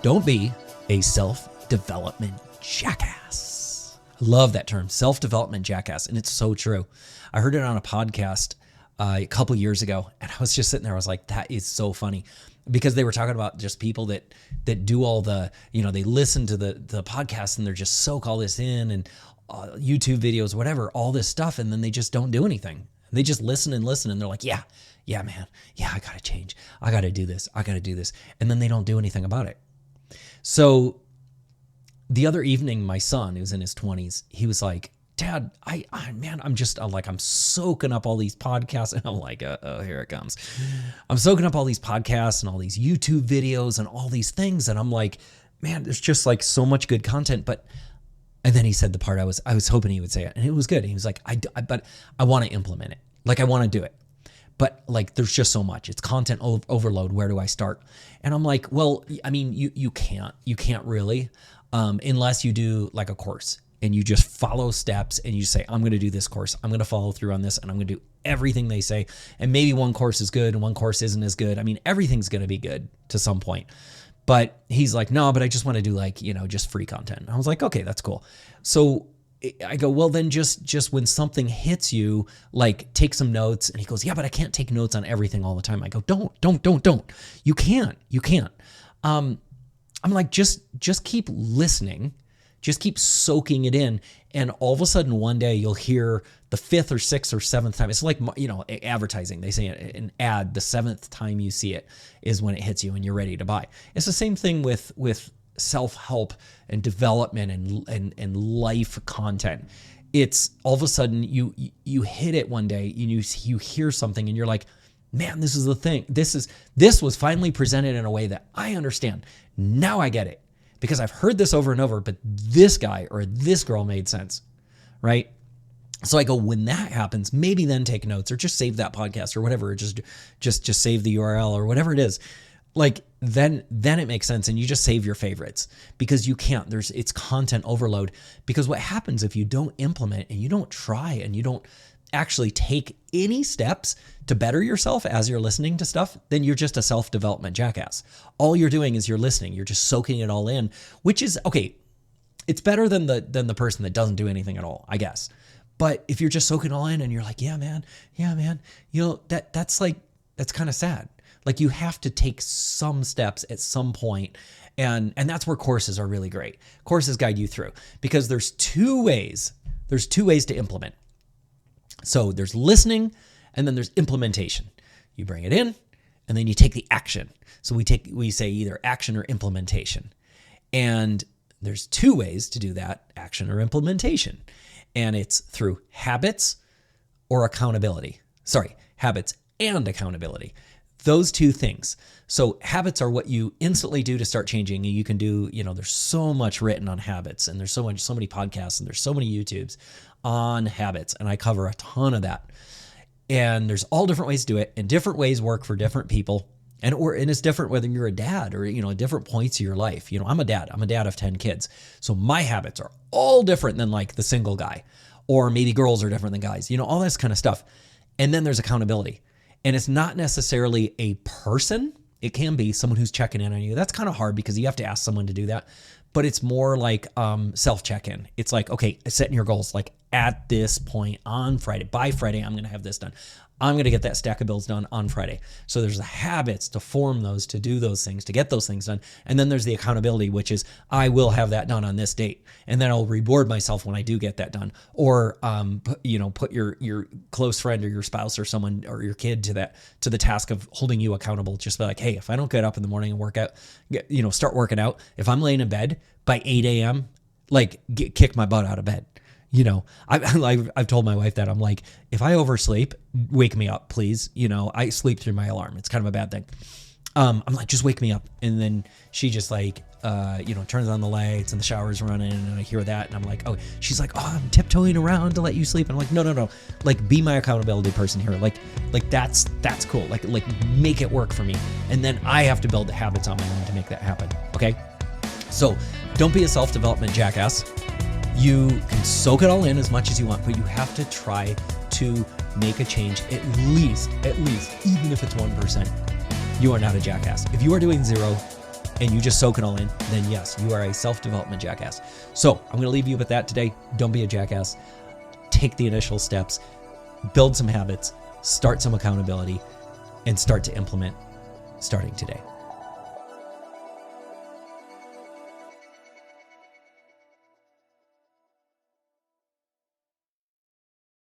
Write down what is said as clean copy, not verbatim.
Don't be a self-development jackass. I love that term, self-development jackass, and it's so true. I heard it on a podcast a couple years ago, and I was just sitting there. I was like, that is so funny, because they were talking about just people that do all the, they listen to the podcast and they're just soak all this in, and YouTube videos, whatever, all this stuff, and then they just don't do anything. They just listen, and they're like, yeah, man, yeah, I gotta change. I gotta do this. And then they don't do anything about it. So the other evening, my son, who's in his 20s, he was like, Dad, I'm soaking up all these podcasts. And I'm like, oh, here it comes. I'm soaking up all these podcasts and all these YouTube videos and all these things. And I'm like, man, there's just like so much good content. And then he said the part I was hoping he would say it, and it was good. He was like, but I want to implement it. Like, I want to do it. But like, there's just so much. It's content overload. Where do I start? And I'm like, well, I mean, you can't really, unless you do like a course and you just follow steps and you say, I'm going to do this course. I'm going to follow through on this, and I'm going to do everything they say. And maybe one course is good and one course isn't as good. I mean, everything's going to be good to some point. But he's like, no, but I just want to do like, just free content. I was like, okay, that's cool. So I go, well, then just when something hits you, like take some notes. And he goes, yeah, but I can't take notes on everything all the time. I go, don't. You can't. I'm like, just keep listening. Just keep soaking it in. And all of a sudden one day you'll hear the 5th or 6th or 7th time. It's like, advertising. They say an ad, the 7th time you see it is when it hits you and you're ready to buy. It's the same thing with self-help and development and life content. It's all of a sudden you hit it one day, you hear something and you're like, man, this is the thing. This was finally presented in a way that I understand. Now I get it. Because I've heard this over and over, but this guy or this girl made sense, right? So I go, when that happens, maybe then take notes or just save that podcast or whatever, or just save the URL or whatever it is. Like then it makes sense, and you just save your favorites, because you can't. It's content overload. Because what happens if you don't implement and you don't try and you don't actually take any steps to better yourself as you're listening to stuff, then you're just a self-development jackass. All you're doing is you're listening. You're just soaking it all in, which is okay. It's better than the person that doesn't do anything at all, I guess. But if you're just soaking it all in and you're like, yeah, man, that's kind of sad. Like, you have to take some steps at some point. And that's where courses are really great. Courses guide you through, because there's two ways to implement. So there's listening, and then there's implementation. You bring it in, and then you take the action. So we say either action or implementation. And there's two ways to do that, action or implementation. And it's through habits or accountability. Sorry, habits and accountability. Those two things. So habits are what you instantly do to start changing. And you can do, there's so much written on habits, and there's so many podcasts, and there's so many YouTubes on habits. And I cover a ton of that. And there's all different ways to do it, and different ways work for different people. And it's different whether you're a dad or, different points of your life. I'm a dad of 10 kids. So my habits are all different than like the single guy, or maybe girls are different than guys, all this kind of stuff. And then there's accountability. And it's not necessarily a person. It can be someone who's checking in on you. That's kind of hard because you have to ask someone to do that. But it's more like self-check-in. It's like, okay, setting your goals. Like, at this point on Friday, by Friday, I'm going to have this done. I'm going to get that stack of bills done on Friday. So there's the habits to form those, to do those things, to get those things done. And then there's the accountability, which is I will have that done on this date. And then I'll reward myself when I do get that done. Or, put your close friend or your spouse or someone or your kid to the task of holding you accountable. Just be like, hey, if I don't get up in the morning and work out, start working out, if I'm laying in bed by 8 a.m., kick my butt out of bed. I've told my wife that I'm like, if I oversleep, wake me up, please. I sleep through my alarm. It's kind of a bad thing. I'm like, just wake me up. And then she just turns on the lights and the shower's running, and I hear that. And I'm like, oh, she's like, oh, I'm tiptoeing around to let you sleep. And I'm like, no. Like, be my accountability person here. Like that's cool. Like make it work for me. And then I have to build the habits on my own to make that happen. Okay. So don't be a self-development jackass. You can soak it all in as much as you want, but you have to try to make a change at least, even if it's 1%. You are not a jackass. If you are doing 0, and you just soak it all in, then yes, you are a self-development jackass. So I'm going to leave you with that today. Don't be a jackass. Take the initial steps, build some habits, start some accountability, and start to implement starting today.